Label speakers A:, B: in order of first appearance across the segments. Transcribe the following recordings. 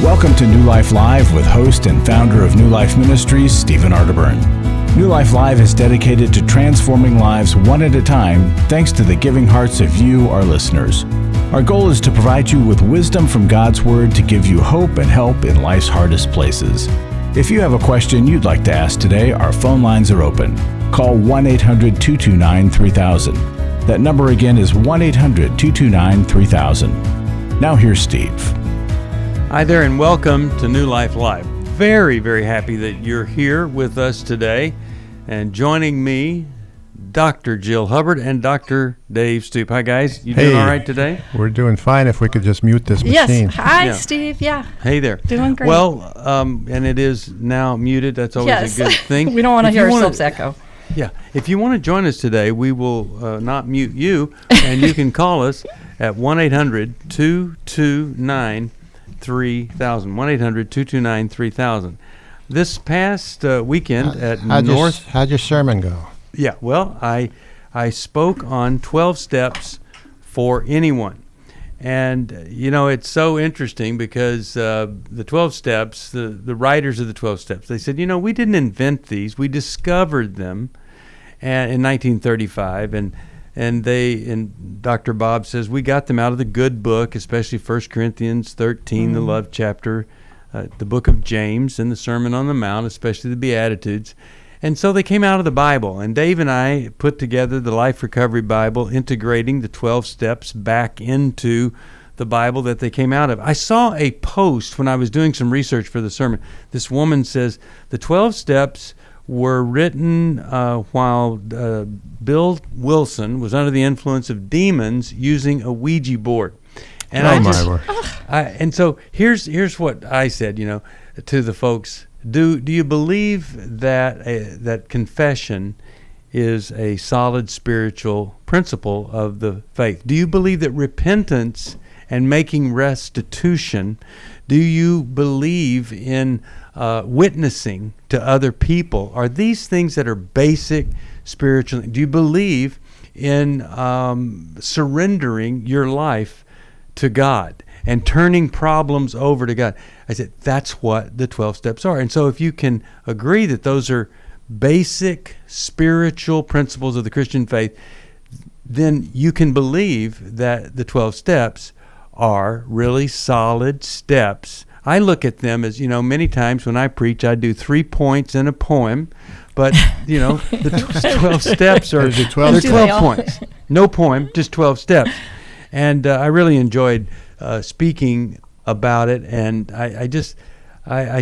A: Welcome to New Life Live with host and founder of New Life Ministries, Stephen Arterburn. New Life Live is dedicated to transforming lives one at a time, thanks to the giving hearts of you, our listeners. Our goal is to provide you with wisdom from God's Word to give you hope and help in life's hardest places. If you have a question you'd like to ask today, our phone lines are open. Call 1-800-229-3000. That number again is 1-800-229-3000. Now here's Steve.
B: Hi there and welcome to New Life Live. Very, very happy that you're here with us today. And joining me, Dr. Jill Hubbard and Dr. Dave Stoop. Hi guys, you doing all right today?
C: We're doing fine if we could just mute this machine.
D: Yes, hi Steve,
B: Hey there.
D: Doing great.
B: Well, and it is now muted. That's always a good thing.
D: We don't want to hear ourselves echo.
B: Yeah, if you want to join us today, we will not mute you, and you can call us at 1-800-229-3000. 1-800-229-3000. This past weekend at
C: how'd your sermon go?
B: Yeah, well, I spoke on 12 steps for anyone. And, you know, it's so interesting because the 12 steps, the writers of the 12 steps, they said, you know, we didn't invent these. We discovered them in 1935. And Dr. Bob says we got them out of the good book, especially 1 Corinthians 13, the love chapter, the book of James, and the Sermon on the Mount, especially the Beatitudes. And so they came out of the Bible. And Dave and I put together the Life Recovery Bible, integrating the 12 steps back into the Bible that they came out of. I saw a post when I was doing some research for the sermon. This woman says the 12 steps were written while Bill Wilson was under the influence of demons using a Ouija board. And and so here's what I said, you know, to the folks. Do you believe that that confession is a solid spiritual principle of the faith? Do you believe that repentance and making restitution, do you believe in witnessing to other people? Are these things that are basic spiritual? Do you believe in surrendering your life to God and turning problems over to God? I said, that's what the 12 steps are. And so if you can agree that those are basic spiritual principles of the Christian faith, then you can believe that the 12 steps are really solid steps. I look at them as, you know, many times when I preach, I do 3 points in a poem, but, you know, the 12 steps are 12 points. No poem, just 12 steps. And I really enjoyed speaking about it, and I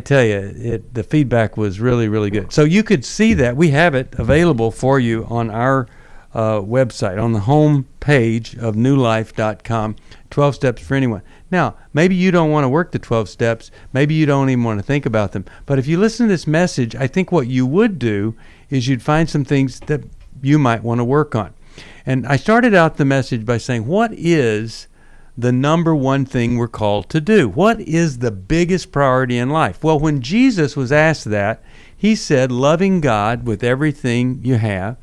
B: tell you, the feedback was really, really good. So you could see that. We have it available for you on our website, on the home page of newlife.com, 12 steps for anyone. Now, maybe you don't want to work the 12 steps. Maybe you don't even want to think about them. But if you listen to this message, I think what you would do is you'd find some things that you might want to work on. And I started out the message by saying, what is the number one thing we're called to do? What is the biggest priority in life? Well, when Jesus was asked that, he said, loving God with everything you have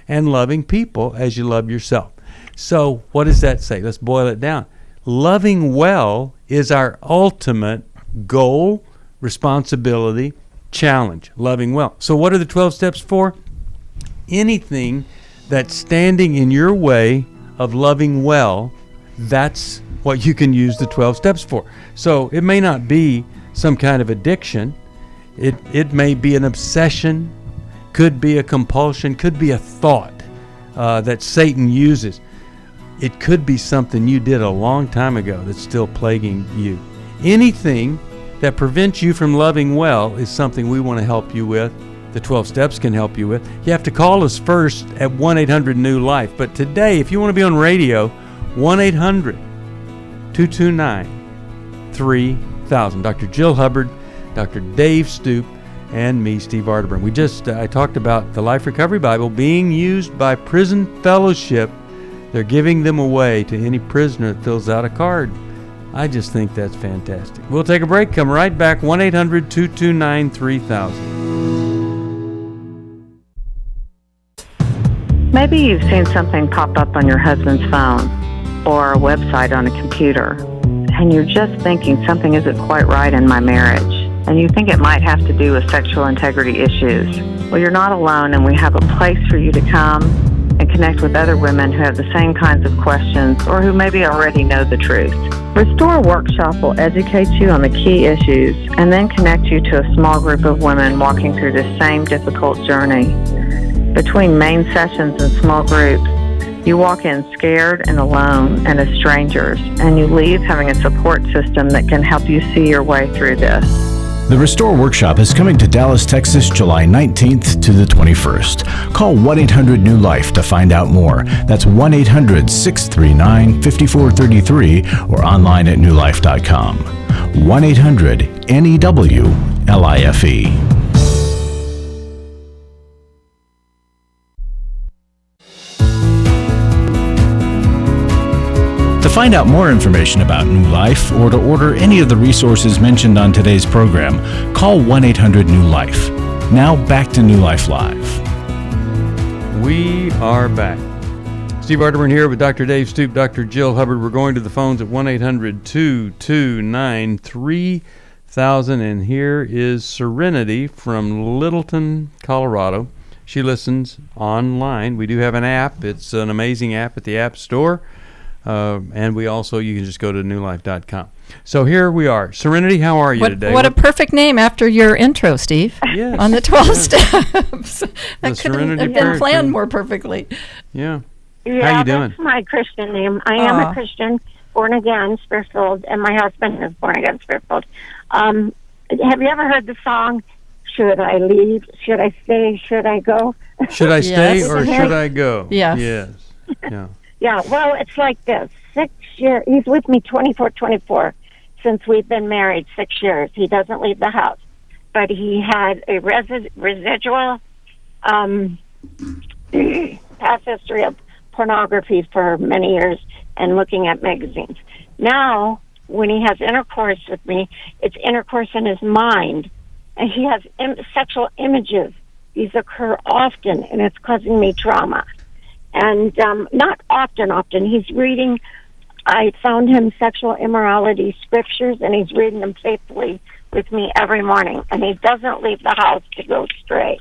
B: and loving people as you love yourself. So what does that say? Let's boil it down. Loving well is our ultimate goal, responsibility, challenge, loving well. So what are the 12 steps for? Anything that's standing in your way of loving well, that's what you can use the 12 steps for. So it may not be some kind of addiction. It may be an obsession, could be a compulsion, could be a thought that Satan uses. It could be something you did a long time ago that's still plaguing you. Anything that prevents you from loving well is something we want to help you with. The 12 steps can help you with. You have to call us first at 1-800-NEW-LIFE. But today, if you want to be on radio, 1-800-229-3000. Dr. Jill Hubbard, Dr. Dave Stoop, and me, Steve Arterburn. I talked about the Life Recovery Bible being used by Prison Fellowship. They're giving them away to any prisoner that fills out a card. I just think that's fantastic. We'll take a break, come right back, 1-800-229-3000.
E: Maybe you've seen something pop up on your husband's phone or a website on a computer, and you're just thinking something isn't quite right in my marriage, and you think it might have to do with sexual integrity issues. Well, you're not alone, and we have a place for you to come and connect with other women who have the same kinds of questions or who maybe already know the truth. Restore Workshop will educate you on the key issues and then connect you to a small group of women walking through the same difficult journey. Between main sessions and small groups, you walk in scared and alone and as strangers, and you leave having a support system that can help you see your way through this.
A: The Restore Workshop is coming to Dallas, Texas, July 19th to the 21st. Call 1-800-NEW-LIFE to find out more. That's 1-800-639-5433 or online at newlife.com. 1-800-NEW-LIFE. To find out more information about New Life or to order any of the resources mentioned on today's program, call 1-800-NEW-LIFE. Now back to New Life Live.
B: We are back. Steve Arterburn here with Dr. Dave Stoop, Dr. Jill Hubbard. We're going to the phones at 1-800-229-3000. And here is Serenity from Littleton, Colorado. She listens online. We do have an app. It's an amazing app at the App Store. And we also, you can just go to newlife.com. So here we are. Serenity, how are you today?
D: What a perfect name after your intro, Steve.
B: Yes.
D: On the 12 steps. That
B: Serenity
D: couldn't have
B: Prayer
D: been planned
B: Team.
D: more perfectly.
B: Yeah.
F: Yeah,
B: How you doing?
F: That's my Christian name. I am a Christian, born again, Spirit-filled, and my husband is born again, Spirit-filled. Have you ever heard the song, Should I Leave? Should I Stay? Should I Go?
B: Should I stay
D: Yes.
B: or should I go?
D: Yes.
B: Yes. Yeah.
F: Yeah, well, it's like this. 6 years, he's with me 24 since we've been married 6 years. He doesn't leave the house. But he had a residual past history of pornography for many years and looking at magazines. Now, when he has intercourse with me, it's intercourse in his mind. And he has sexual images. These occur often, and it's causing me trauma. And not often. He's reading, I found him sexual immorality scriptures, and he's reading them faithfully with me every morning. And he doesn't leave the house to go stray.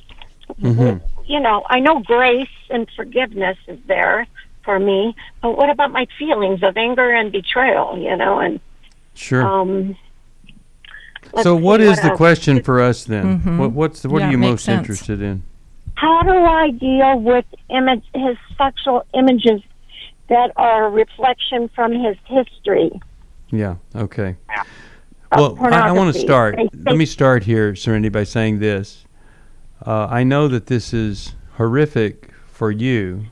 B: Mm-hmm.
F: You know, I know grace and forgiveness is there for me, but what about my feelings of anger and betrayal, you know? And
B: Sure. So what is the question for us then?
D: Mm-hmm.
B: What are you most interested in?
F: How do I deal with his sexual images that are a reflection from his history?
B: Yeah, okay. Well, I want to start. Let me start here, Serenity, by saying this. I know that this is horrific for you,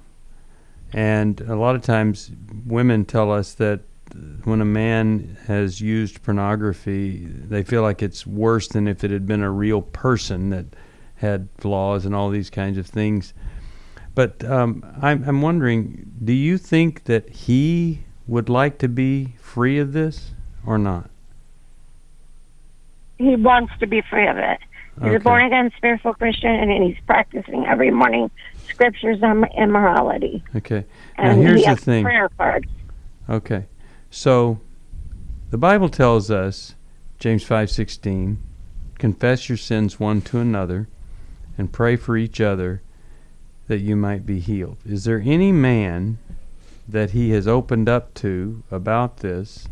B: and a lot of times women tell us that when a man has used pornography, they feel like it's worse than if it had been a real person that had flaws and all these kinds of things. But I'm wondering, do you think that he would like to be free of this or not?
F: He wants to be free of it. He's a born-again spiritual Christian, and he's practicing every morning scriptures on immorality.
B: Okay.
F: And
B: now here's
F: he
B: the
F: has
B: thing.
F: prayer cards.
B: Okay. So the Bible tells us, James 5:16, confess your sins one to another and pray for each other that you might be healed. Is there any man that he has opened up to about this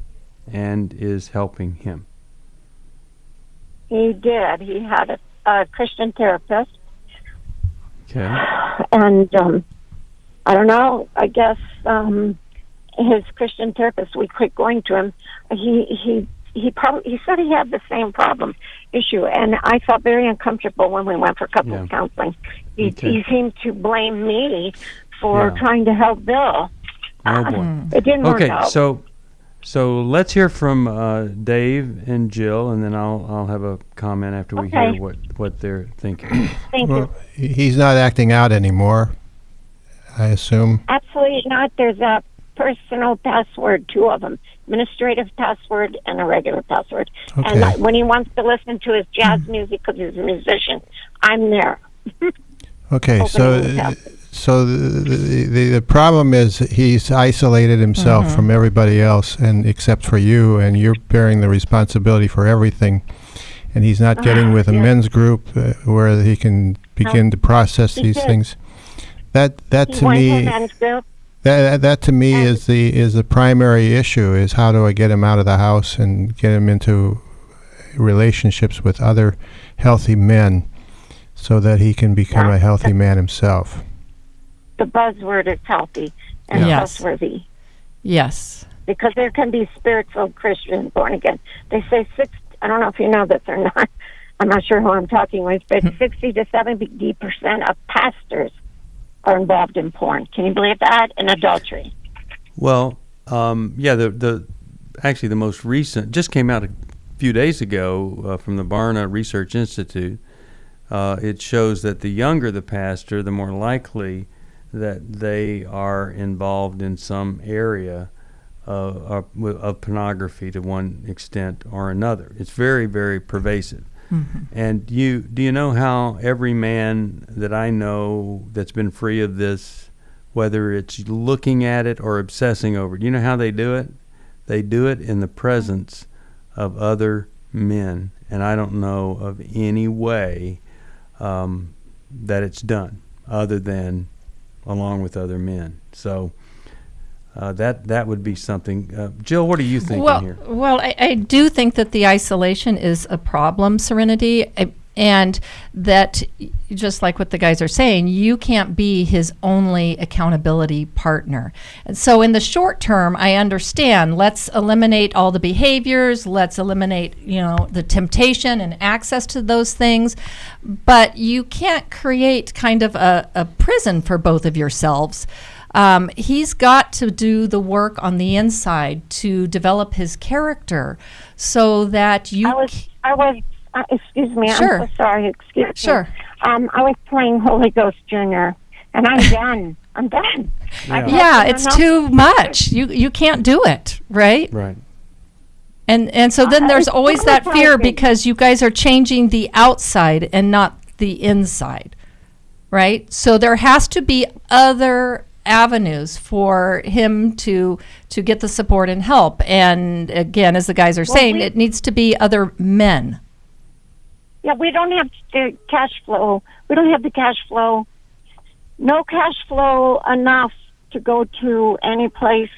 B: and is helping him?
F: He did. He had a Christian therapist.
B: Okay.
F: And I don't know, I guess his Christian therapist, we quit going to him. He said he had the same issue, and I felt very uncomfortable when we went for couples counseling. He seemed to blame me for trying to help Bill.
B: Oh boy.
F: It didn't work out.
B: So let's hear from Dave and Jill, and then I'll have a comment after we hear what they're thinking.
F: Thank you.
C: He's not acting out anymore, I assume.
F: Absolutely not. There's a personal password, two of them, administrative password and a regular password.
C: Okay.
F: And when he wants to listen to his jazz music because he's a musician, I'm there.
C: Okay, So the problem is he's isolated himself from everybody else, and except for you, and you're bearing the responsibility for everything. And he's not getting with a men's group where he can begin to process these things. That to me, that to me is the primary issue: is how do I get him out of the house and get him into relationships with other healthy men, so that he can become a healthy man himself.
F: The buzzword is healthy and trustworthy.
D: Yes.
F: Because there can be spiritual Christians born again. They say I don't know if you know this or not. I'm not sure who I'm talking with, but 60 to 70% of pastors are involved in porn. Can you believe that? And adultery.
B: Well, actually the most recent just came out a few days ago from the Barna Research Institute. It shows that the younger the pastor, the more likely that they are involved in some area of pornography to one extent or another. It's very, very pervasive. And do you know how every man that I know that's been free of this, whether it's looking at it or obsessing over it, do you know how they do it? They do it in the presence of other men, and I don't know of any way that it's done other than along with other men. So that would be something. Jill, what are you thinking here?
D: Well, I do think that the isolation is a problem, Serenity, and that, just like what the guys are saying, you can't be his only accountability partner. And so in the short term, I understand, let's eliminate all the behaviors, let's eliminate, the temptation and access to those things, but you can't create kind of a prison for both of yourselves. He's got to do the work on the inside to develop his character so that you...
F: I was excuse me,
D: Sure.
F: I'm so sorry, excuse me.
D: Sure.
F: I was playing Holy Ghost Jr., and I'm done. I'm done.
B: Yeah.
D: It's too much. You can't do it, right?
B: Right.
D: And so then there's always that fear because you guys are changing the outside and not the inside, right? So there has to be other avenues for him to get the support and help. And again, as the guys are saying, it needs to be other men.
F: Yeah, we don't have the cash flow. We don't have the cash flow. No cash flow enough to go to any place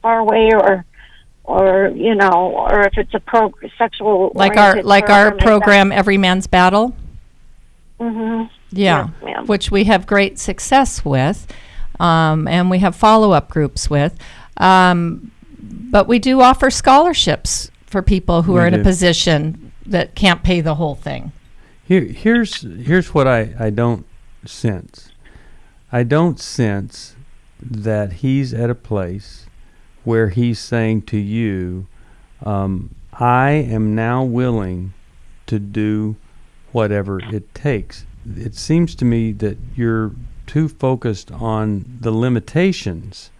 F: far away, or if it's a sexual
D: like our program, Every Man's Battle.
F: Mm-hmm.
D: Yeah,
F: yes,
D: which we have great success with, and we have follow-up groups with. But we do offer scholarships for people who are in a position that can't pay the whole thing.
B: Here's what I don't sense. I don't sense that he's at a place where he's saying to you, I am now willing to do whatever it takes. It seems to me that you're too focused on the limitations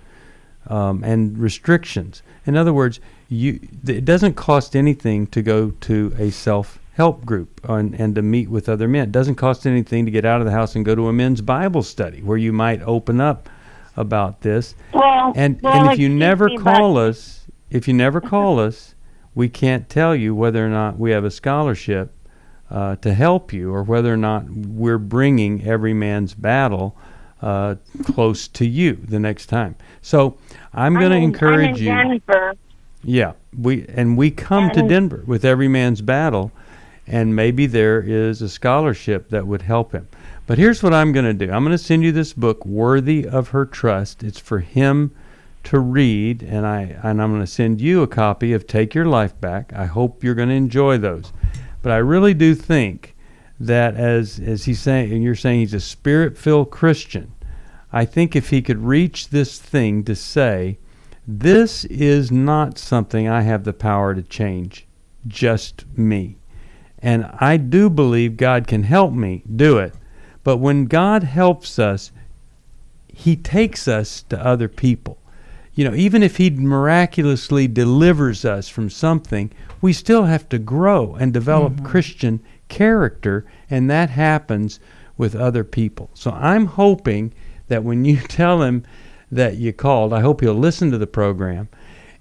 B: and restrictions. In other words, it doesn't cost anything to go to a self-help group and to meet with other men. It doesn't cost anything to get out of the house and go to a men's Bible study where you might open up about this. And if you never call us, we can't tell you whether or not we have a scholarship to help you, or whether or not we're bringing Every Man's Battle close to you the next time. So I'm going to encourage you.
F: Denver.
B: Yeah, we come to Denver with Every Man's Battle, and maybe there is a scholarship that would help him. But here's what I'm going to do. I'm going to send you this book, Worthy of Her Trust. It's for him to read, and I'm going to send you a copy of Take Your Life Back. I hope you're going to enjoy those. But I really do think that as he's saying, and you're saying he's a spirit-filled Christian, I think if he could reach this thing to say, this is not something I have the power to change, just me. And I do believe God can help me do it. But when God helps us, he takes us to other people. Even if he miraculously delivers us from something, we still have to grow and develop Christian character, and that happens with other people. So I'm hoping that when you tell him that you called, I hope he'll listen to the program,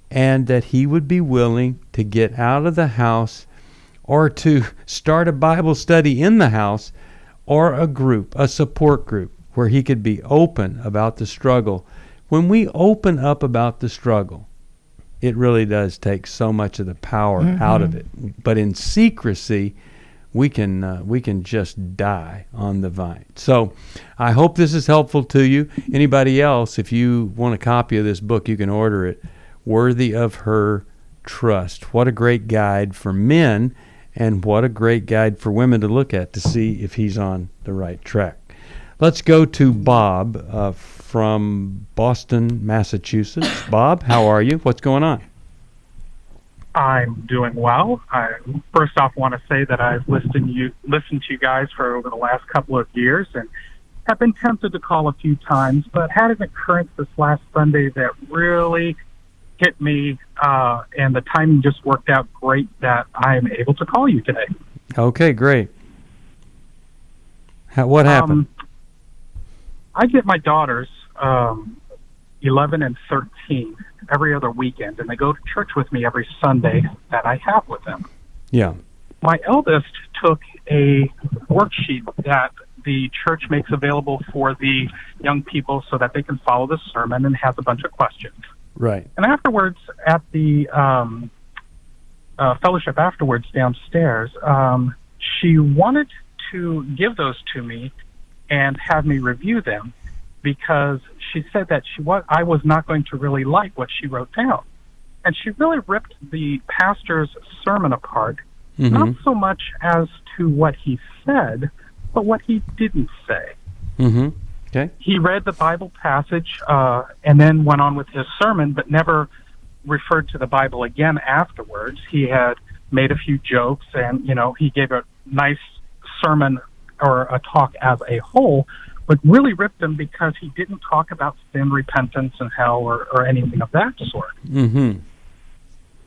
B: and that he would be willing to get out of the house or to start a Bible study in the house or a group, a support group, where he could be open about the struggle. When we open up about the struggle, it really does take so much of the power out of it. But in secrecy, we can just die on the vine. So I hope this is helpful to you. Anybody else, if you want a copy of this book, you can order it. Worthy of Her Trust. What a great guide for men, and what a great guide for women to look at to see if he's on the right track. Let's go to Bob from Boston, Massachusetts. Bob, how are you? What's going on?
G: I'm doing well. I first off want to say that I've listened to you guys for over the last couple of years and have been tempted to call a few times, but had an occurrence this last Sunday that really hit me, and the timing just worked out great that I'm able to call you today.
B: Okay, great. What happened?
G: I get my daughters, 11 and 13, every other weekend, and they go to church with me every Sunday that I have with them.
B: Yeah.
G: My eldest took a worksheet that the church makes available for the young people so that they can follow the sermon, and has a bunch of questions.
B: Right.
G: And afterwards, at the fellowship afterwards downstairs, she wanted to give those to me and have me review them, because she said that I was not going to really like what she wrote down. And she really ripped the pastor's sermon apart, not so much as to what he said, but what he didn't say.
B: Okay.
G: He read the Bible passage and then went on with his sermon, but never referred to the Bible again afterwards. He had made a few jokes, and, he gave a nice sermon or a talk as a whole, but really ripped them because he didn't talk about sin, repentance, and hell, or anything of that sort.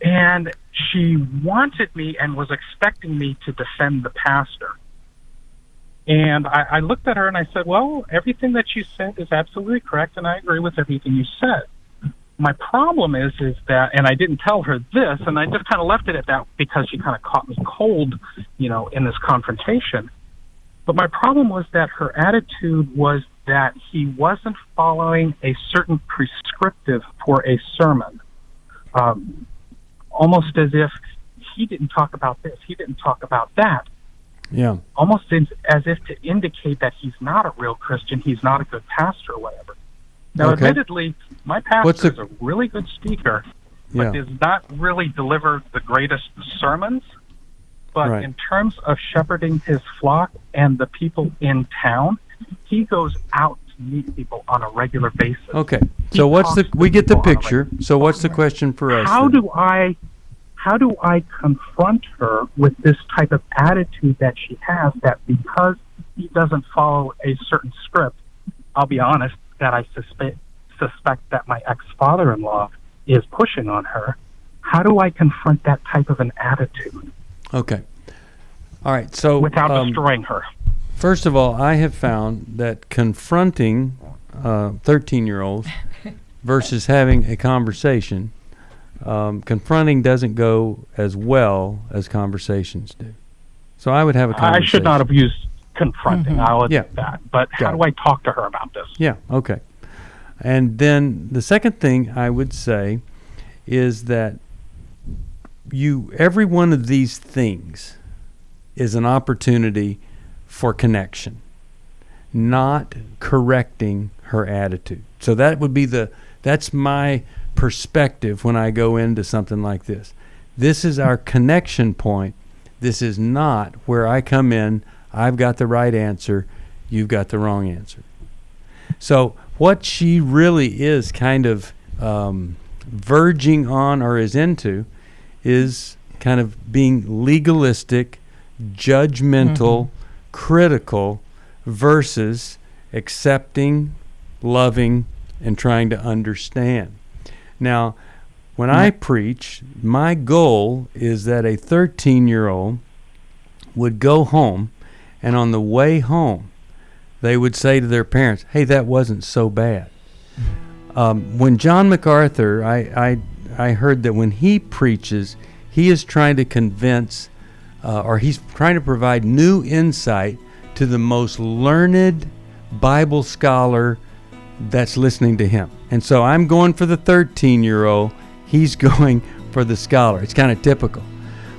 G: And she wanted me and was expecting me to defend the pastor. And I looked at her and I said, well, everything that you said is absolutely correct, and I agree with everything you said. My problem is that, and I didn't tell her this, and I just kind of left it at that because she kind of caught me cold, in this confrontation. But my problem was that her attitude was that he wasn't following a certain prescriptive for a sermon, almost as if he didn't talk about this, he didn't talk about that.
B: Yeah.
G: Almost as if to indicate that he's not a real Christian, he's not a good pastor or whatever. Now, admittedly, my pastor is a really good speaker, but does not really deliver the greatest sermons. But in terms of shepherding his flock and the people in town, he goes out to meet people on a regular basis.
B: Okay. So we get the picture. So what's the question for us?
G: How do I confront her with this type of attitude that she has, that because he doesn't follow a certain script, I'll be honest, that I suspect that my ex-father-in-law is pushing on her. How do I confront that type of an attitude?
B: Okay. All right. So
G: without destroying her.
B: First of all, I have found that confronting 13-year-olds versus having a conversation, confronting doesn't go as well as conversations do. So I would have a conversation.
G: I should not have used confronting. I'll admit that. But how do I talk to her about this?
B: Yeah. Okay. And then the second thing I would say is that every one of these things is an opportunity for connection, not correcting her attitude. So that would be that's my perspective when I go into something like this. This is our connection point. This is not where I come in, I've got the right answer, you've got the wrong answer. So what she really is kind of verging on or is into is kind of being legalistic, judgmental, critical, versus accepting, loving, and trying to understand. Now, when I preach, my goal is that a 13-year-old would go home, and on the way home, they would say to their parents, hey, that wasn't so bad. When John MacArthur, I heard that when he preaches, he is trying to convince, or he's trying to provide new insight to the most learned Bible scholar that's listening to him. And so I'm going for the 13-year-old. He's going for the scholar. It's kind of typical.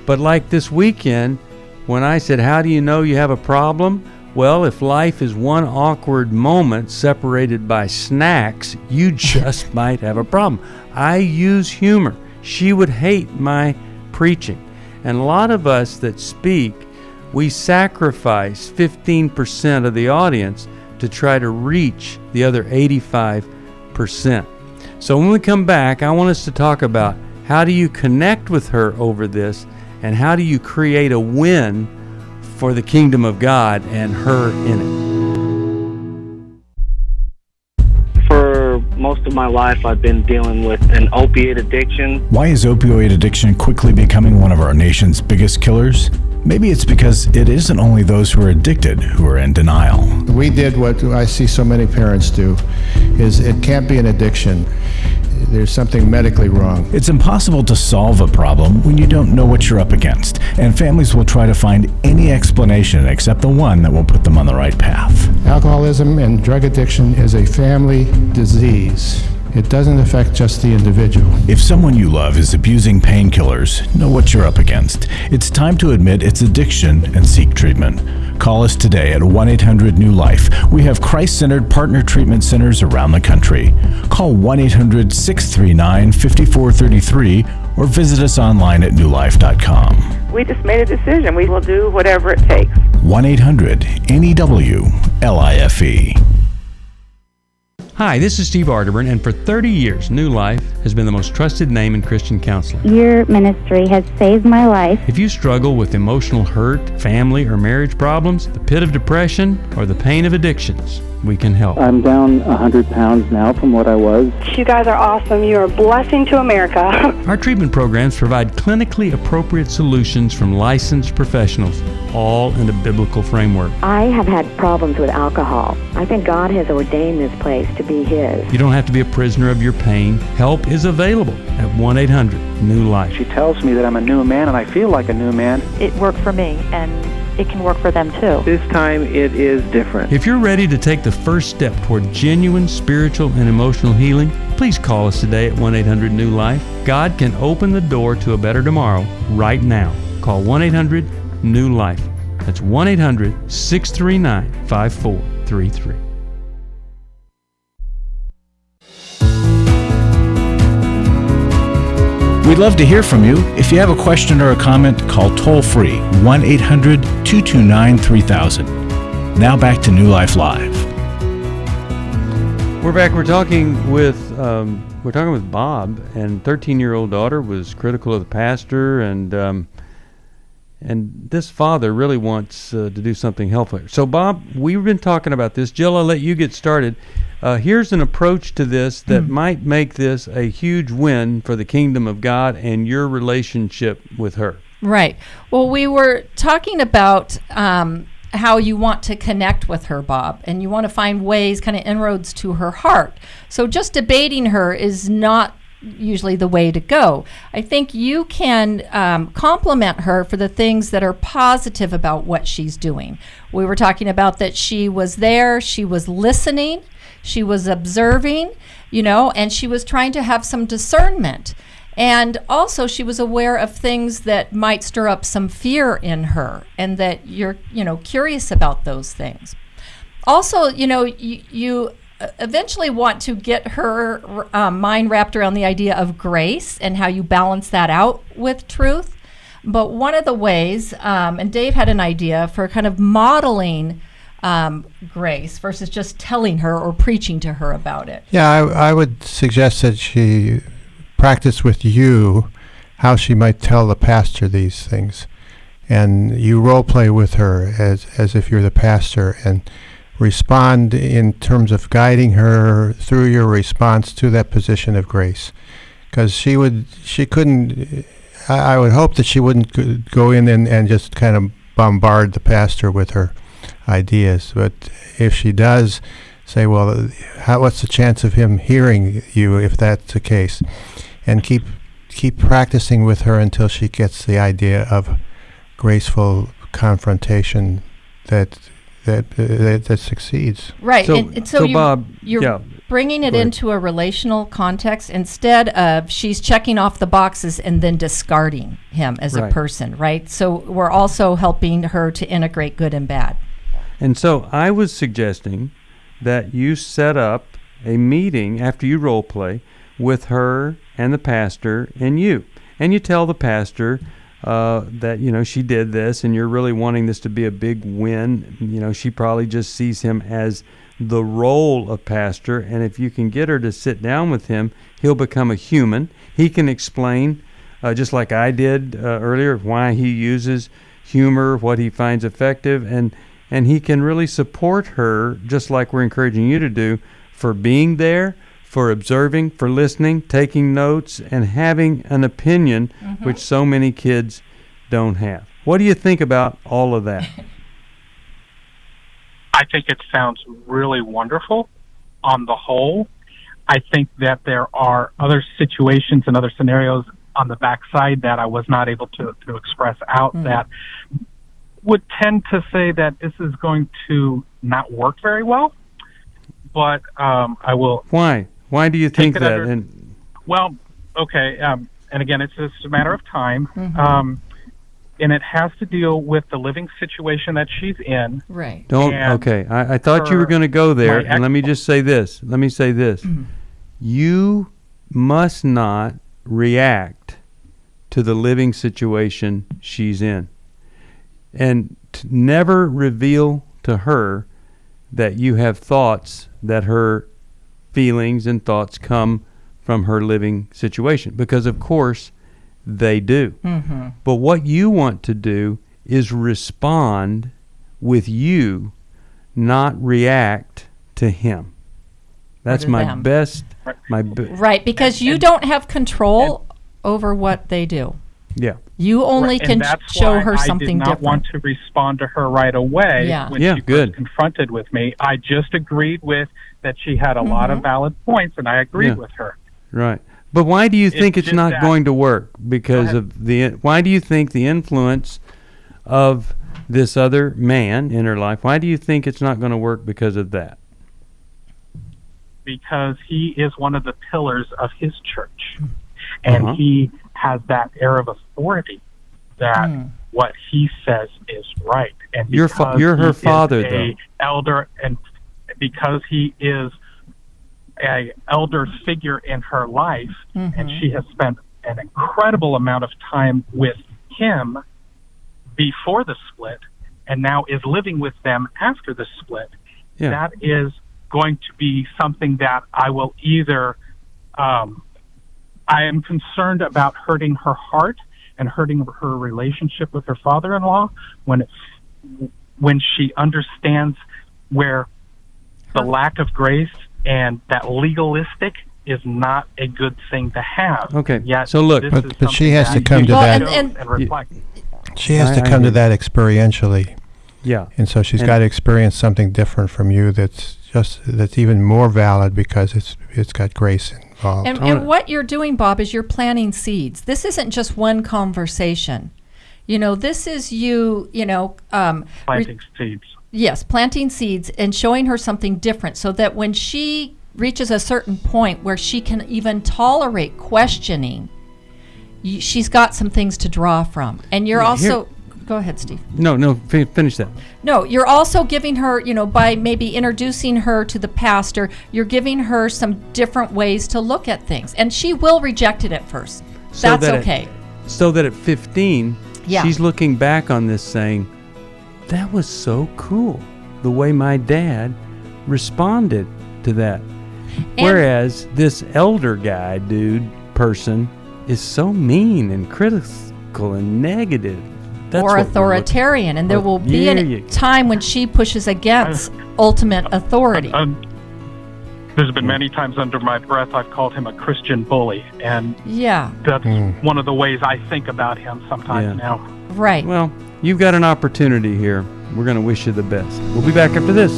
B: But like this weekend, when I said, how do you know you have a problem? Well, if life is one awkward moment separated by snacks, you just might have a problem. I use humor. She would hate my preaching. And a lot of us that speak, we sacrifice 15% of the audience to try to reach the other 85%. So when we come back, I want us to talk about how do you connect with her over this, and how do you create a win for the kingdom of God and her in it.
H: For most of my life, I've been dealing with an opiate addiction.
A: Why is opioid addiction quickly becoming one of our nation's biggest killers? Maybe it's because it isn't only those who are addicted who are in denial.
C: We did what I see so many parents do, is it can't be an addiction. There's something medically wrong.
A: It's impossible to solve a problem when you don't know what you're up against, and families will try to find any explanation except the one that will put them on the right path.
C: Alcoholism and drug addiction is a family disease. It doesn't affect just the individual.
A: If someone you love is abusing painkillers, know what you're up against. It's time to admit it's addiction and seek treatment. Call us today at 1-800-NEW-LIFE. We have Christ-centered partner treatment centers around the country. Call 1-800-639-5433 or visit us online at newlife.com.
I: We just made a decision. We will do whatever it takes.
A: 1-800-NEW-LIFE.
B: Hi, this is Steve Arterburn, and for 30 years, New Life has been the most trusted name in Christian counseling.
J: Your ministry has saved my life.
B: If you struggle with emotional hurt, family or marriage problems, the pit of depression, or the pain of addictions, we can help.
K: I'm down 100 pounds now from what I was.
L: You guys are awesome. You're a blessing to America.
B: Our treatment programs provide clinically appropriate solutions from licensed professionals, all in a biblical framework.
M: I have had problems with alcohol. I think God has ordained this place to be His.
B: You don't have to be a prisoner of your pain. Help is available at 1-800-NEW-LIFE.
K: She tells me that I'm a new man, and I feel like a new man.
N: It worked for me, and it can work for them too.
K: This time it is different.
B: If you're ready to take the first step toward genuine spiritual and emotional healing, please call us today at 1-800-NEW-LIFE. God can open the door to a better tomorrow right now. Call 1-800-NEW-LIFE. That's 1-800-639-5433.
A: We'd love to hear from you. If you have a question or a comment, call toll-free 1-800-229-3000. Now back to New Life Live.
B: We're back. We're talking with Bob, and 13-year-old daughter was critical of the pastor, and this father really wants to do something helpful. So, Bob, we've been talking about this. Jill, I'll let you get started. Here's an approach to this that might make this a huge win for the kingdom of God and your relationship with her.
D: Right. Well, we were talking about how you want to connect with her, Bob, and you want to find ways, kind of inroads to her heart. So just debating her is not usually the way to go. I think you can compliment her for the things that are positive about what she's doing. We were talking about that she was there, she was listening, she was observing, and she was trying to have some discernment. And also she was aware of things that might stir up some fear in her, and that you're, curious about those things. Also, you eventually want to get her mind wrapped around the idea of grace and how you balance that out with truth. But one of the ways, and Dave had an idea for kind of modeling grace versus just telling her or preaching to her about it.
C: Yeah, I would suggest that she practice with you how she might tell the pastor these things. And you role play with her as if you're the pastor, and respond in terms of guiding her through your response to that position of grace. Because I would hope that she wouldn't go in and just kind of bombard the pastor with her ideas. But if she does say, well, what's the chance of him hearing you if that's the case? And keep practicing with her until she gets the idea of graceful confrontation that succeeds.
D: Right.
B: So,
D: and so
B: Bob,
D: you're bringing it into a relational context instead of she's checking off the boxes and then discarding him as a person, right? So we're also helping her to integrate good and bad.
B: And so I was suggesting that you set up a meeting after you role play with her and the pastor and you tell the pastor that she did this and you're really wanting this to be a big win. She probably just sees him as the role of pastor, and if you can get her to sit down with him, he'll become a human. He can explain, just like I did earlier, why he uses humor, what he finds effective, and he can really support her, just like we're encouraging you to do, for being there, for observing, for listening, taking notes, and having an opinion, which so many kids don't have. What do you think about all of that?
G: I think it sounds really wonderful on the whole. I think that there are other situations and other scenarios on the backside that I was not able to express out that would tend to say that this is going to not work very well. But I will...
B: Why? Why do you think that?
G: Well, okay, and again, it's just a matter of time. And it has to deal with the living situation that she's in.
D: Right.
B: I thought you were going to go there, and let me just say this. You must not react to the living situation she's in. And never reveal to her that you have thoughts that her feelings and thoughts come from her living situation. Because, of course, they do. But what you want to do is respond with you, not react to him. That's my best.
D: Right, because you don't have control over what they do.
B: Yeah.
D: You only can show her something different.
G: I did not want to respond to her right away when she was confronted with me. I just agreed with that she had a lot of valid points, and I agreed with her.
B: Right. But why do you think it's not going to work? Because of why do you think the influence of this other man in her life, why do you think it's not going to work because of that?
G: Because he is one of the pillars of his church. And he has that air of authority that what he says is right. And
B: you're her father, though.
G: Elder, and because he is a elder figure in her life, and she has spent an incredible amount of time with him before the split, and now is living with them after the split. That is going to be something that I will either I am concerned about hurting her heart and hurting her relationship with her father-in-law when she understands where the lack of grace and that legalistic is not a good thing to have.
B: Okay.
G: Yet
B: so look,
C: but she has to come to that.
G: And reflect.
C: She has to come to that experientially.
B: Yeah.
C: And so she's got to experience something different from you that's even more valid because it's got grace involved.
D: And what you're doing, Bob, is you're planting seeds. This isn't just one conversation. This is you
G: planting seeds.
D: Yes, planting seeds and showing her something different so that when she reaches a certain point where she can even tolerate questioning, she's got some things to draw from. And you're also... Go ahead, Steve.
B: No, finish that.
D: No, you're also giving her, by maybe introducing her to the pastor, you're giving her some different ways to look at things. And she will reject it at first. That's okay.
B: So that at 15, she's looking back on this saying, that was so cool, the way my dad responded to that. Whereas this elder guy, person, is so mean and critical and negative.
D: Or authoritarian, and there will be a time when she pushes against ultimate authority.
G: There's been many times under my breath I've called him a Christian bully, and that's one of the ways I think about him sometimes now.
D: Right.
B: Well, you've got an opportunity here. we're going to wish you the best. We'll be back after this.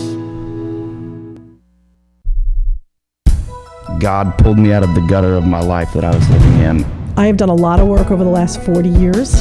O: God pulled me out of the gutter of my life that I was living in.
P: I have done a lot of work over the last 40 years.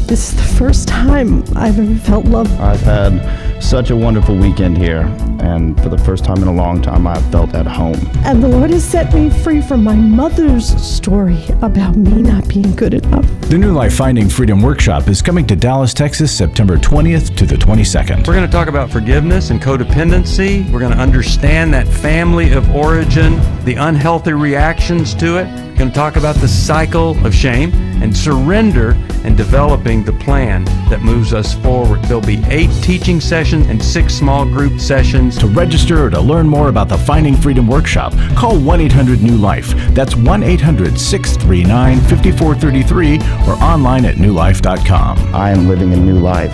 P: This is the first time I've ever felt love.
O: I've had such a wonderful weekend here, and for the first time in a long time, I've felt at home.
P: And the Lord has set me free from my mother's story about me not being good enough.
A: The New Life Finding Freedom Workshop is coming to Dallas, Texas, September 20th to the 22nd.
B: We're going to talk about forgiveness and codependency. We're going to understand that family of origin, the unhealthy reactions to it. We're going to talk about the cycle of shame and surrender and developing the plan that moves us forward. There'll be 8 teaching sessions and 6 small group sessions.
A: To register or to learn more about the Finding Freedom Workshop, call 1-800-NEW-LIFE. That's 1-800-639-5433 or online at newlife.com.
O: I am living a new life,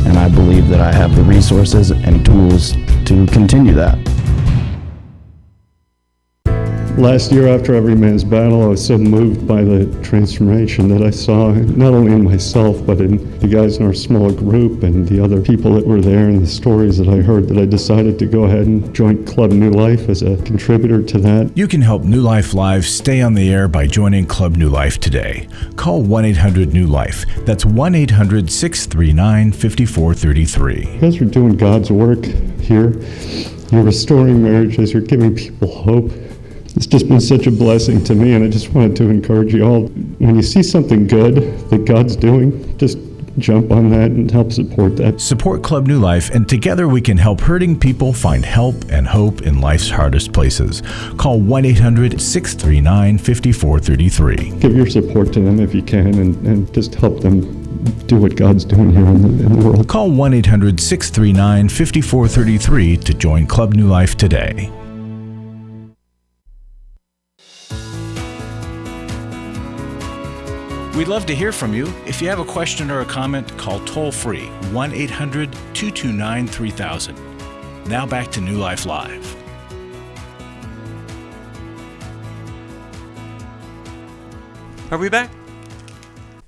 O: and I believe that I have the resources and tools to continue that.
Q: Last year, after Every Man's Battle, I was so moved by the transformation that I saw, not only in myself, but in the guys in our small group and the other people that were there and the stories that I heard, that I decided to go ahead and join Club New Life as a contributor to that.
A: You can help New Life Live stay on the air by joining Club New Life today. Call 1-800-NEW-LIFE. That's 1-800-639-5433.
Q: You guys are doing God's work here. You're restoring marriages. You're giving people hope. It's just been such a blessing to me, and I just wanted to encourage you all, when you see something good that God's doing, just jump on that and help support that.
A: Support Club New Life, and together we can help hurting people find help and hope in life's hardest places. Call 1-800-639-5433.
Q: Give your support to them if you can, and just help them do what God's doing here in the world.
A: Call 1-800-639-5433 to join Club New Life today. We'd love to hear from you. If you have a question or a comment, call toll-free 1-800-229-3000. Now back to New Life Live.
B: Are we back?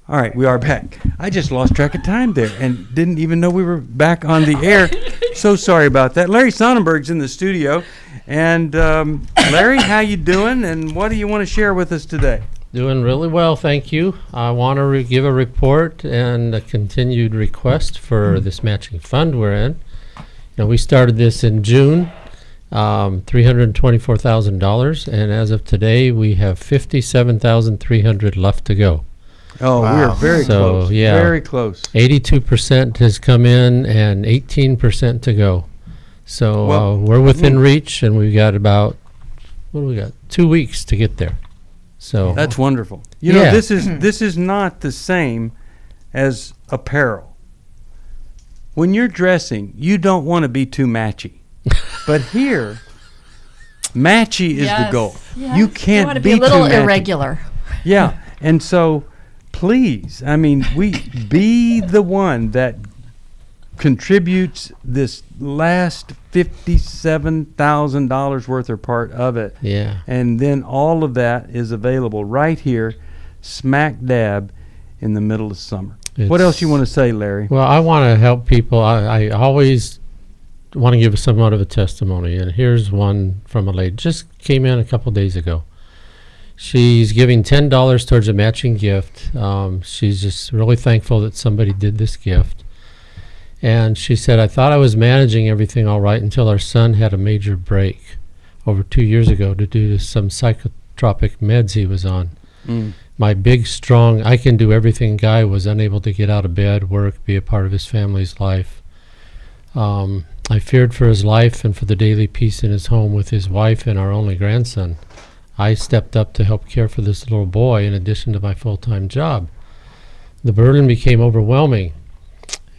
B: All right, we are back. I just lost track of time there and didn't even know we were back on the air. So sorry about that. Larry Sonnenberg's in the studio. And Larry, how you doing? And what do you want to share with us today?
R: Doing really well, thank you. I want to give a report and a continued request for this matching fund we're in. We started this in June, $324,000, and as of today, we have $57,300 left to go.
B: Oh, wow. We are very close. Yeah, very close.
R: 82% has come in and 18% to go. So we're within reach, and we've got about 2 weeks to get there. So
B: that's wonderful. You know, this is not the same as apparel. When you're dressing, you don't want to be too matchy. But here, matchy is the goal. Yes. You can't
D: want to be a little
B: too
D: irregular.
B: Yeah, and so please, I mean, we be the one that contributes this last $57,000 worth or part of it.
R: Yeah.
B: And then all of that is available right here, smack dab in the middle of summer. What else you want to say, Larry?
R: Well, I want to help people. I always want to give somewhat of a testimony, and here's one from a lady. Just came in a couple days ago. She's giving $10 towards a matching gift. She's just really thankful that somebody did this gift. And she said, I thought I was managing everything all right until our son had a major break over 2 years ago due to some psychotropic meds he was on. My big, strong, I can do everything guy was unable to get out of bed, work, be a part of his family's life. I feared for his life and for the daily peace in his home with his wife and our only grandson. I stepped up to help care for this little boy in addition to my full-time job. The burden became overwhelming.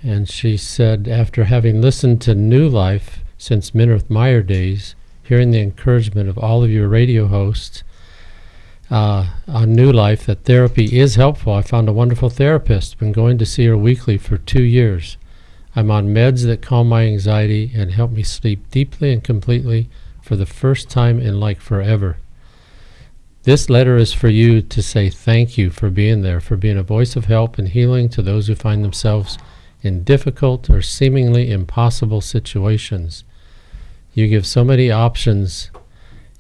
R: And she said, after having listened to New Life since Minirth Meyer days, hearing the encouragement of all of your radio hosts on New Life, that therapy is helpful. I found a wonderful therapist. Been going to see her weekly for 2 years. I'm on meds that calm my anxiety and help me sleep deeply and completely for the first time in like forever. This letter is for you to say thank you for being there, for being a voice of help and healing to those who find themselves in difficult or seemingly impossible situations. You give so many options.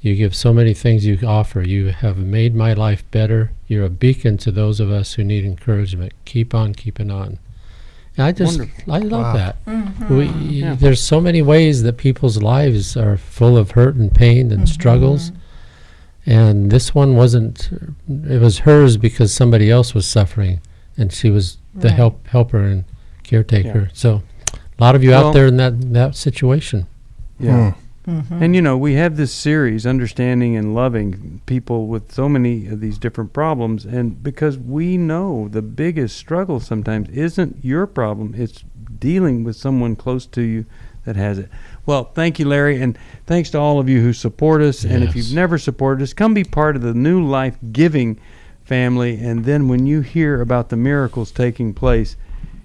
R: You give so many things you offer. You have made my life better. You're a beacon to those of us who need encouragement. Keep on keeping on. And I love that.
D: Mm-hmm.
R: There's so many ways that people's lives are full of hurt and pain and struggles. And this one wasn't, it was hers because somebody else was suffering, and she was the helper and caretaker. So a lot of you out there in that situation.
B: Yeah. And we have this series, Understanding and Loving People with so many of these different problems, and because we know the biggest struggle sometimes isn't your problem, it's dealing with someone close to you that has it. Well, thank you, Larry, and thanks to all of you who support us. And if you've never supported us, come be part of the New Life Giving family, and then when you hear about the miracles taking place,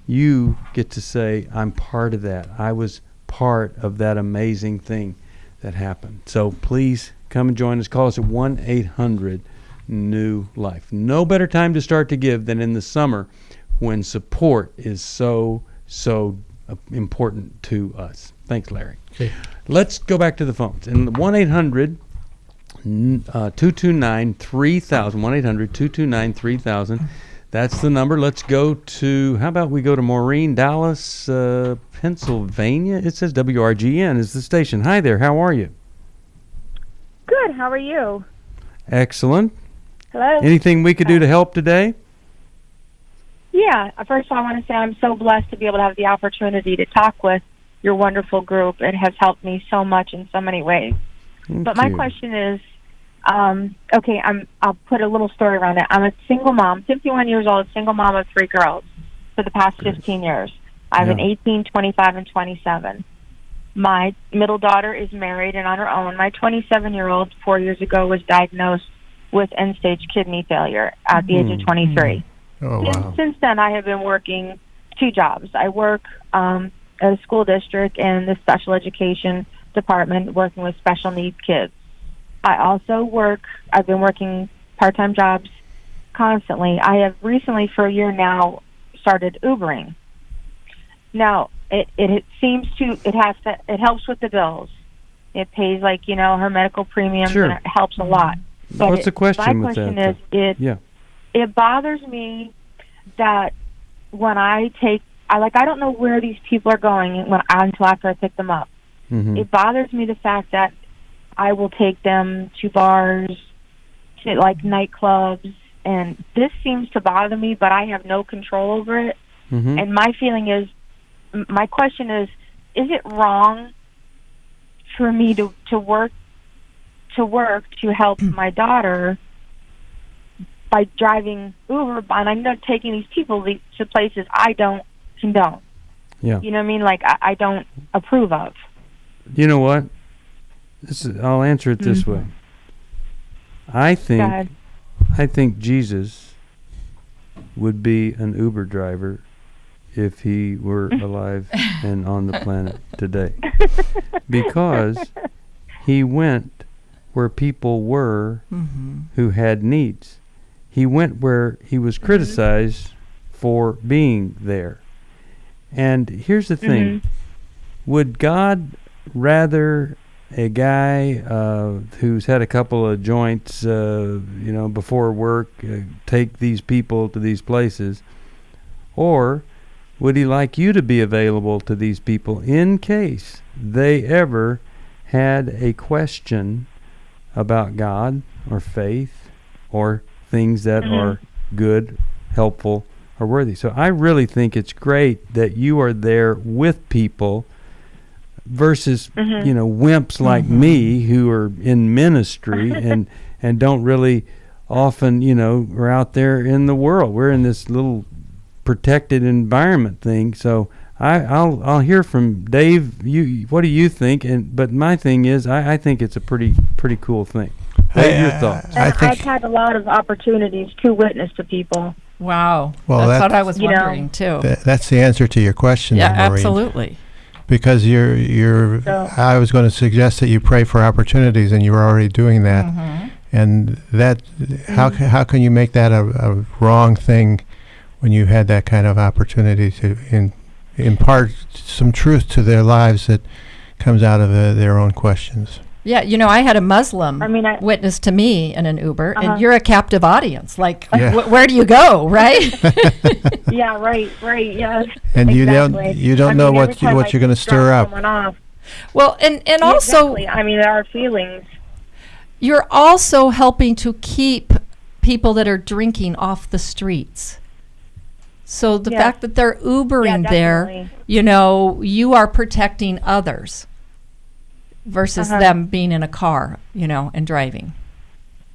B: you get to say, I'm part of that. I was part of that amazing thing that happened. So please come and join us. Call us at 1-800-NEW-LIFE. No better time to start to give than in the summer, when support is so important to us. Thanks, Larry.
R: Okay.
B: Let's go back to the phones. And 1-800-229-3000. 1-800-229-3000. That's the number. Let's go to, how about we go to Maureen, Dallas, Pennsylvania. It says WRGN is the station. Hi there. How are you?
S: Good. How are you?
B: Excellent.
S: Hello.
B: Anything we could do to help today?
S: Yeah. First of all, I want to say I'm so blessed to be able to have the opportunity to talk with your wonderful group. It has helped me so much in so many ways. But my question is, okay, I'll put a little story around it. I'm a single mom, 51 years old, single mom of 3 girls for the past 15 years. I have an 18, 25, and 27. My middle daughter is married and on her own. My 27-year-old 4 years ago was diagnosed with end-stage kidney failure at the age of 23.
C: Oh, wow.
S: Since then, I have been working 2 jobs. I work at a school district in the special education department working with special needs kids. I also I've been working part-time jobs constantly. I have recently, for a year now, started Ubering. Now, it helps with the bills. It pays, her medical premiums, and it helps a lot. But
B: what's the question
S: my
B: with
S: question
B: that?
S: It bothers me that when I don't know where these people are going until after I pick them up.
B: Mm-hmm.
S: It bothers me the fact that I will take them to bars, to nightclubs, and this seems to bother me, but I have no control over it.
B: Mm-hmm.
S: And my question is it wrong for me to work to help my daughter by driving Uber, and I'm not taking these people to places I don't condone?
B: Yeah.
S: You know what I mean? I don't approve of.
B: You know what? I'll answer it this way. I think Jesus would be an Uber driver if he were alive and on the planet today, because he went where people were who had needs. He went where he was criticized for being there. And here's the thing. Would God rather a guy who's had a couple of joints, before work, take these people to these places? Or would he like you to be available to these people in case they ever had a question about God or faith or things that are good, helpful, or worthy? So I really think it's great that you are there with people versus wimps like me who are in ministry and don't really often are out there in the world. We're in this little protected environment thing. So I'll hear from Dave. What do you think? But my thing is I think it's a pretty cool thing. Dave, your thoughts?
S: I've had a lot of opportunities to witness to people.
D: Wow.
C: Well,
D: that's what I was wondering too.
C: That's the answer to your question.
D: Yeah,
C: Maureen.
D: absolutely.
C: Because I was going to suggest that you pray for opportunities, and you were already doing that. And that, how can you make that a wrong thing when you had that kind of opportunity to impart some truth to their lives that comes out of their own questions.
D: Yeah, I had a Muslim witness to me in an Uber, and you're a captive audience. Like, where do you go, right?
S: Yeah, right, yes.
C: And
S: exactly.
C: you don't know what you're going to stir up.
D: Well, and also,
S: exactly. There are feelings.
D: You're also helping to keep people that are drinking off the streets. So the fact that they're Ubering there, you are protecting others versus them being in a car, and driving.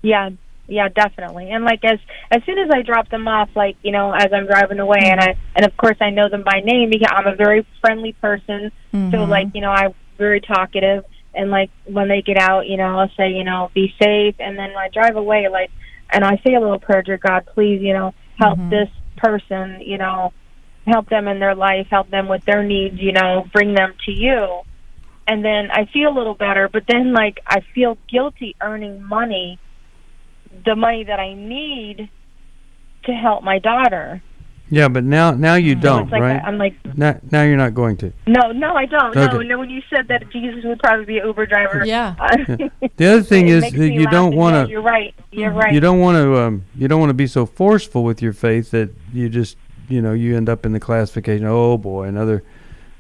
S: Yeah, definitely. And like as soon as I drop them off, like, as I'm driving away, and of course I know them by name because I'm a very friendly person. So like, I'm very talkative, and like when they get out, I'll say, be safe, and then when I drive away, like, and I say a little prayer, dear God, please, help this person, help them in their life, help them with their needs, bring them to you. And then I feel a little better, but then, like, I feel guilty earning money, the money that I need to help my daughter.
B: Yeah, but now you don't,
S: like
B: right?
S: I'm like,
B: now you're not going to.
S: No, I don't.
B: Okay.
S: No, when you said that Jesus would probably be an Uber driver.
D: Yeah.
B: The other thing is that you don't want to.
S: You're right. You're right.
B: You don't want to. You don't want to be so forceful with your faith that you just, you end up in the classification. Oh boy, another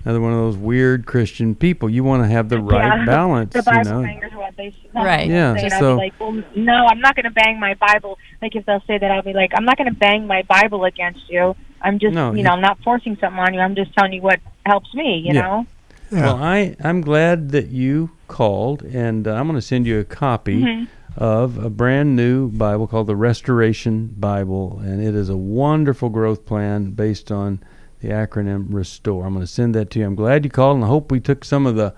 B: one of those weird Christian people. You want to have the right balance.
S: The Bible bangers, what they say.
D: Right.
B: Yeah.
S: I'll
B: So.
S: be like, well, no, I'm not going to bang my Bible. Like if they'll say that, I'll be like, I'm not going to bang my Bible against you. I'm just, I'm not forcing something on you. I'm just telling you what helps me. You know.
C: Yeah.
B: Well, I'm glad that you called, and I'm going to send you a copy of a brand new Bible called the Restoration Bible, and it is a wonderful growth plan based on the acronym RESTORE. I'm going to send that to you. I'm glad you called, and I hope we took some of the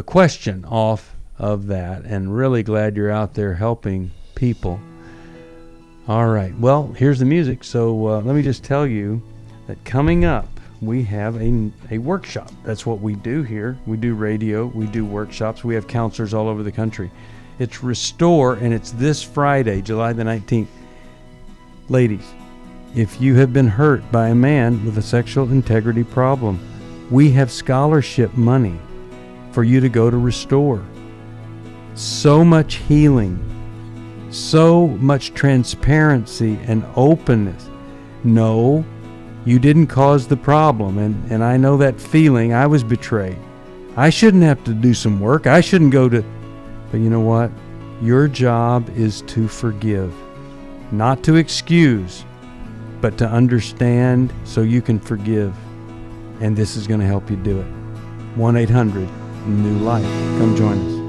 B: question off of that, and really glad you're out there helping people. All right. Well, here's the music. So let me just tell you that coming up, we have a workshop. That's what we do here. We do radio. We do workshops. We have counselors all over the country. It's Restore, and it's this Friday, July the 19th. Ladies, if you have been hurt by a man with a sexual integrity problem, we have scholarship money for you to go to Restore. So much healing, so much transparency and openness. No, you didn't cause the problem, and I know that feeling. I was betrayed. I shouldn't have to do some work. I shouldn't go to... But you know what? Your job is to forgive, not to excuse, but to understand so you can forgive. And this is going to help you do it. 1-800-NEW-LIFE. Come join us.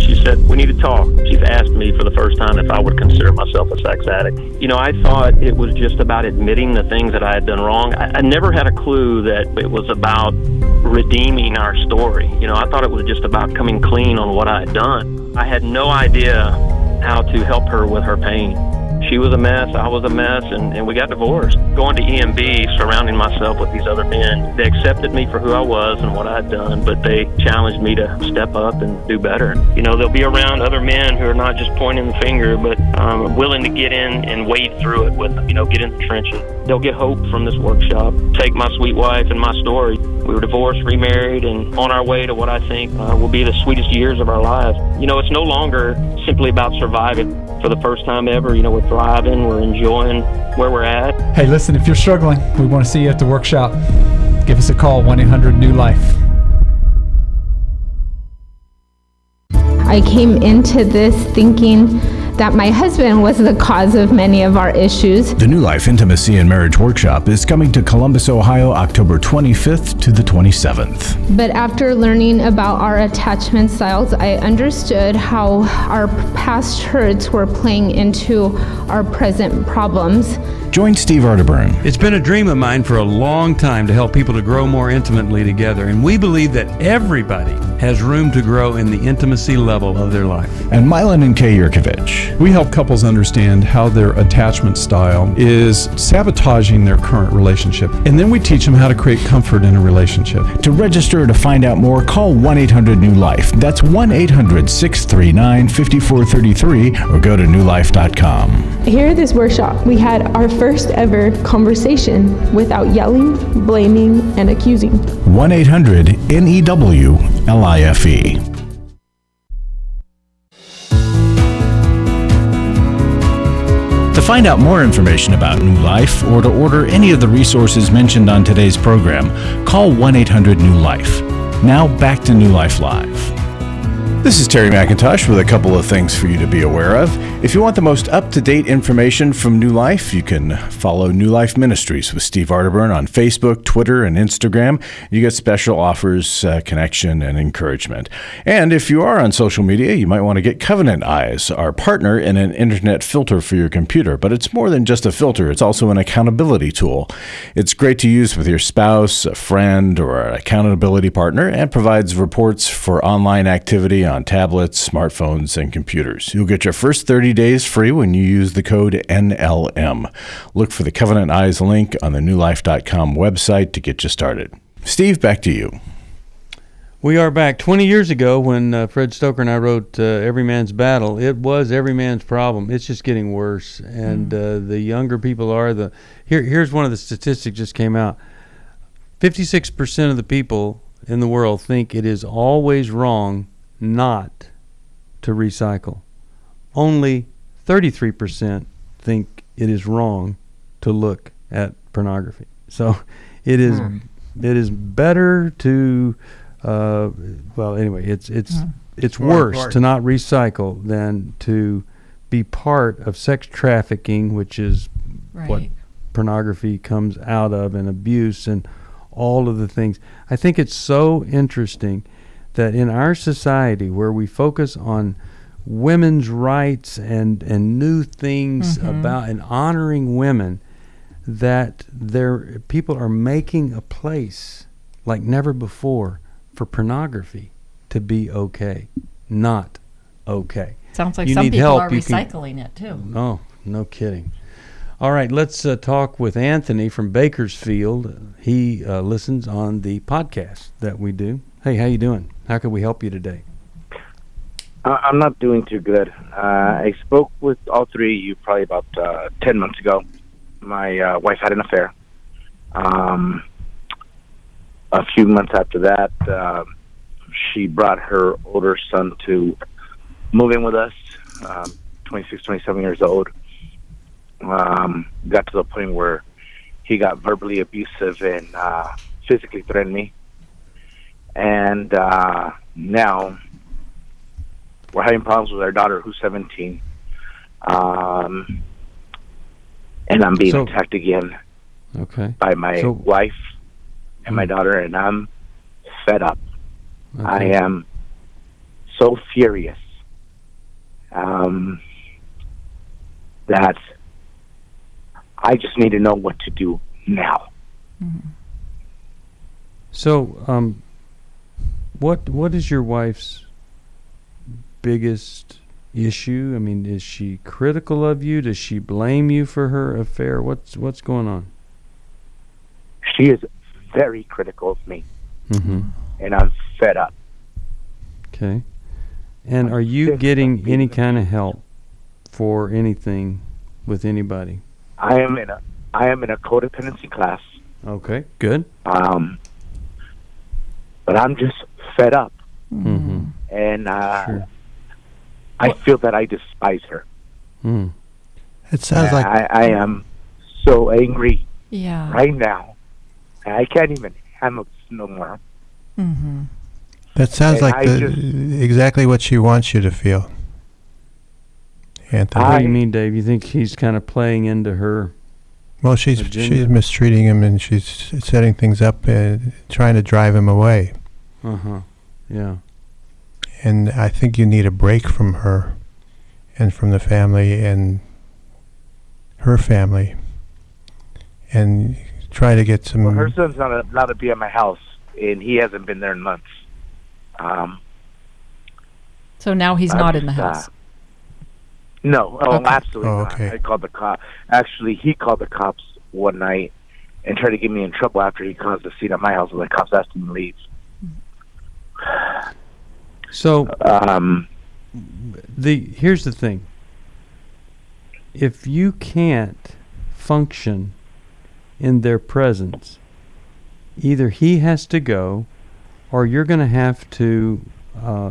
T: She said, we need to talk. She's asked me for the first time if I would consider myself a sex addict. I thought it was just about admitting the things that I had done wrong. I never had a clue that it was about redeeming our story. I thought it was just about coming clean on what I had done. I had no idea how to help her with her pain. She was a mess, I was a mess, and we got divorced. Going to EMB, surrounding myself with these other men, they accepted me for who I was and what I had done, but they challenged me to step up and do better. They'll be around other men who are not just pointing the finger, but willing to get in and wade through it with them, get in the trenches. They'll get hope from this workshop. Take my sweet wife and my story. We were divorced, remarried, and on our way to what I think will be the sweetest years of our lives. It's no longer simply about surviving. For the first time ever, we're thriving, we're enjoying where we're at.
U: Hey, listen, if you're struggling, we want to see you at the workshop. Give us a call, 1-800-NEW-LIFE.
V: I came into this thinking that my husband was the cause of many of our issues.
A: The New Life Intimacy and Marriage Workshop is coming to Columbus, Ohio, October 25th to the 27th.
V: But after learning about our attachment styles, I understood how our past hurts were playing into our present problems.
A: Join Steve Arterburn.
B: It's been a dream of mine for a long time to help people to grow more intimately together, and we believe that everybody has room to grow in the intimacy level of their life.
A: And Mylan and Kay Yurkovich.
E: Touch. We help couples understand how their attachment style is sabotaging their current relationship, and then we teach them how to create comfort in a relationship.
A: To register or to find out more, call 1-800-NEW-LIFE. That's 1-800-639-5433, or go to newlife.com.
V: Here at this workshop, we had our first ever conversation without yelling, blaming, and accusing.
A: 1-800-NEW-LIFE. To find out more information about New Life or to order any of the resources mentioned on today's program, call 1-800-NEW-LIFE. Now back to New Life Live. This is Terry McIntosh with a couple of things for you to be aware of. If you want the most up-to-date information from New Life, you can follow New Life Ministries with Steve Arterburn on Facebook, Twitter, and Instagram. You get special offers, connection, and encouragement. And if you are on social media, you might want to get CovenantEyes, our partner in an internet filter for your computer. But it's more than just a filter. It's also an accountability tool. It's great to use with your spouse, a friend, or an accountability partner, and provides reports for online activity on tablets, smartphones, and computers. You'll get your first 30 days free when you use the code NLM. Look for the CovenantEyes link on the newlife.com website to get you started. Steve, back to you.
B: We are back. 20 years ago when Fred Stoker and I wrote Every Man's Battle, it was every man's problem. It's just getting worse. And the younger people are here's one of the statistics just came out. 56% of the people in the world think it is always wrong not to recycle. Only 33% think it is wrong to look at pornography. So it is better to it's worse to not recycle than to be part of sex trafficking, which is what pornography comes out of, and abuse and all of the things. I think it's so interesting that in our society where we focus on women's rights and new things about and honoring women, that people are making a place like never before for pornography to be okay, not okay.
D: Sounds like
B: you
D: some
B: need
D: people
B: help,
D: are recycling it too.
B: No kidding. All right, let's talk with Anthony from Bakersfield. He listens on the podcast that we do. Hey, how you doing? How can we help you today?
F: I'm not doing too good. I spoke with all three of you probably about 10 months ago. My wife had an affair. A few months after that, she brought her older son to move in with us, 26, 27 years old. Got to the point where he got verbally abusive and physically threatened me. And now we're having problems with our daughter, who's 17. And I'm being attacked again by my wife and my daughter, and I'm fed up. I am so furious that I just need to know what to do now.
B: So, what is your wife's biggest issue? I mean, is she critical of you? Does she blame you for her affair? What's going on?
F: She is very critical of me, and I'm fed up.
B: Okay. And are you getting any kind of help for anything with anybody?
F: I am in a codependency class.
B: Okay, good.
F: But I'm just fed up, and I feel that I despise her.
C: It sounds like
F: I am so angry
D: Yeah.
F: right now. I can't even handle this no more.
D: Mm-hmm.
C: That sounds like exactly what she wants you to feel, Anthony.
B: What do you mean, Dave? You think he's kind of playing into her?
C: Well, she's mistreating him, and she's setting things up and trying to drive him away.
B: Yeah.
C: And I think you need a break from her and from the family and her family, and try to get some...
F: Well, her son's not allowed to be at my house, and he hasn't been there in months.
D: So now he's not in the house.
F: No, absolutely
C: Oh,
F: not.
C: okay.
F: I called the cop. Actually, he called the cops one night and tried to get me in trouble after he caused a scene at my house, and the cops asked him to leave.
B: So, here's the thing. If you can't function in their presence, either he has to go, or you're going to have to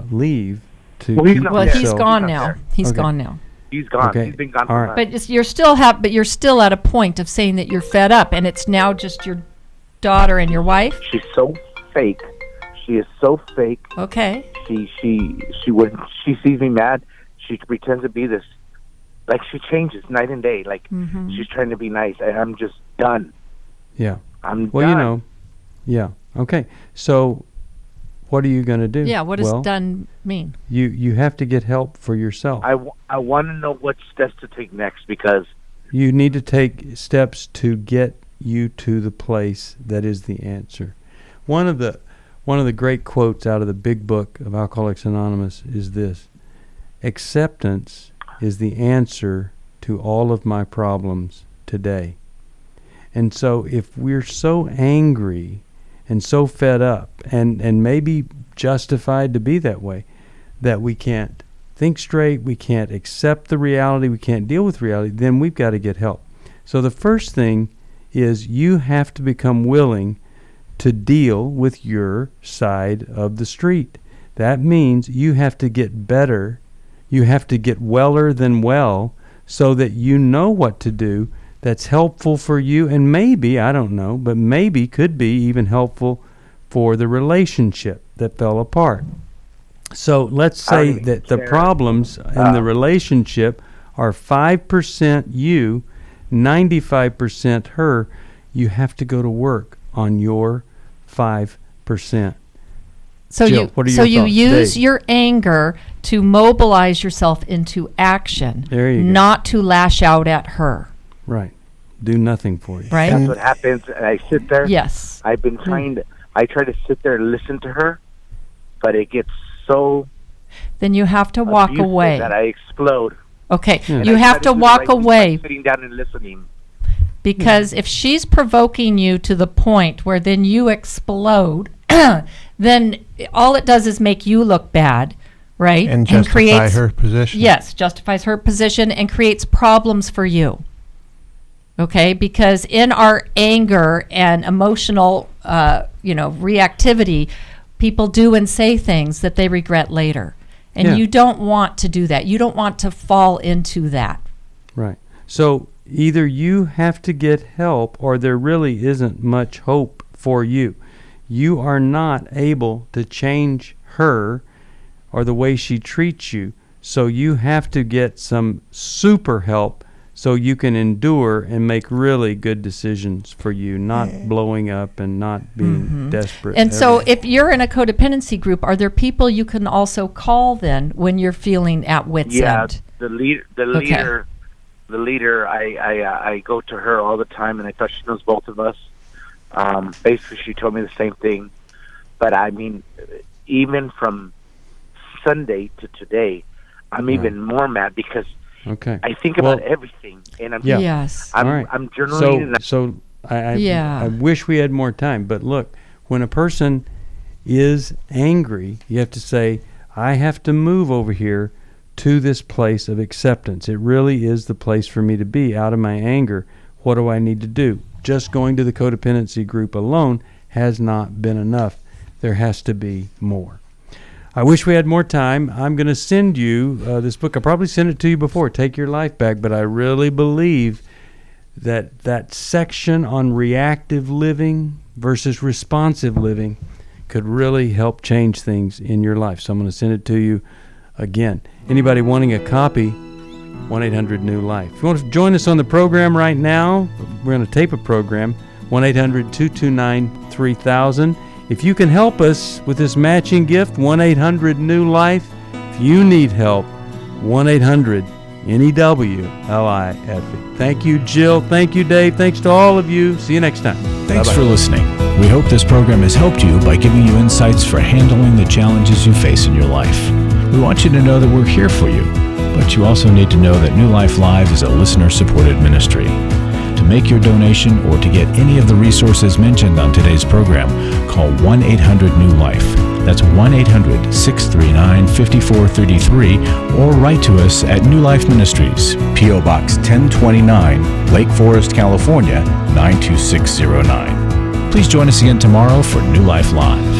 B: leave to keep yourself.
D: Well, he's gone now. He's gone now.
F: He's gone.
B: Okay.
F: He's been gone.
B: All right.
D: But you're still at a point of saying that you're fed up, and it's now just your daughter and your wife.
F: She's so fake. She is so fake.
D: Okay.
F: She when she sees me mad, she pretends to be this. Like, she changes night and day. Like, she's trying to be nice, and I'm just done.
B: Yeah.
F: I'm
B: well,
F: done.
B: Yeah. Okay. So, what are you going to do?
D: Yeah. What does done mean?
B: You have to get help for yourself.
F: I want to know what steps to take next, because
B: you need to take steps to get you to the place that is the answer. One of the great quotes out of the big book of Alcoholics Anonymous is this: acceptance is the answer to all of my problems today. And so if we're so angry and so fed up, and maybe justified to be that way, that we can't think straight, we can't accept the reality, we can't deal with reality, then we've got to get help. So the first thing is you have to become willing to deal with your side of the street. That means you have to get better, you have to get weller than well, so that you know what to do that's helpful for you, and maybe, I don't know, but maybe could be even helpful for the relationship that fell apart. So let's say that the problems in the relationship are 5% you, 95% her. You have to go to work on your 5%.
D: So
B: Jill, what are your
D: you
B: thoughts?
D: use
B: Dave?
D: your anger to mobilize yourself into action,
B: There you go.
D: not to lash out at her.
B: Right. Do nothing for you.
D: Right.
F: that's what happens. And I sit there.
D: Yes.
F: I've been trying to. I try to sit there and listen to her, but it gets so.
D: Then you have to walk
F: abusive
D: away.
F: that I explode.
D: Okay.
F: And
D: You
F: I
D: have
F: try
D: to
F: do the
D: walk
F: right thing by
D: away.
F: sitting down and listening.
D: Because if she's provoking you to the point where then you explode, then all it does is make you look bad, right?
C: And justify
D: creates,
C: her position.
D: Yes, justifies her position and creates problems for you. Okay, because in our anger and emotional, reactivity, people do and say things that they regret later. And you don't want to do that. You don't want to fall into that.
B: Right. So either you have to get help, or there really isn't much hope for you. You are not able to change her or the way she treats you. So you have to get some super help so you can endure and make really good decisions for you, not blowing up and not being desperate.
D: And so if you're in a codependency group, are there people you can also call then when you're feeling at wit's end?
F: The leader. I go to her all the time, and I thought she knows both of us. Basically, she told me the same thing. But I mean, even from Sunday to today, I'm even more mad because I think about everything, and I'm I'm journaling.
B: I wish we had more time. But look, when a person is angry, you have to say, I have to move over here to this place of acceptance. It really is the place for me to be. Out of my anger, what do I need to do? Just going to the codependency group alone has not been enough. There has to be more. I wish we had more time. I'm going to send you this book. I probably sent it to you before, Take Your Life Back, but I really believe that that section on reactive living versus responsive living could really help change things in your life. So I'm going to send it to you again. Anybody wanting a copy, 1-800-NEW-LIFE. If you want to join us on the program right now, we're going to tape a program, 1-800-229-3000. If you can help us with this matching gift, 1-800-NEW-LIFE. If you need help, 1-800-NEW-LIFE. Thank you, Jill. Thank you, Dave. Thanks to all of you. See you next time.
A: Thanks
B: Bye-bye.
A: for listening. We hope this program has helped you by giving you insights for handling the challenges you face in your life. We want you to know that we're here for you. But you also need to know that New Life Live is a listener-supported ministry. To make your donation or to get any of the resources mentioned on today's program, call 1-800-NEW-LIFE. That's 1-800-639-5433, or write to us at New Life Ministries, P.O. Box 1029, Lake Forest, California, 92609. Please join us again tomorrow for New Life Live.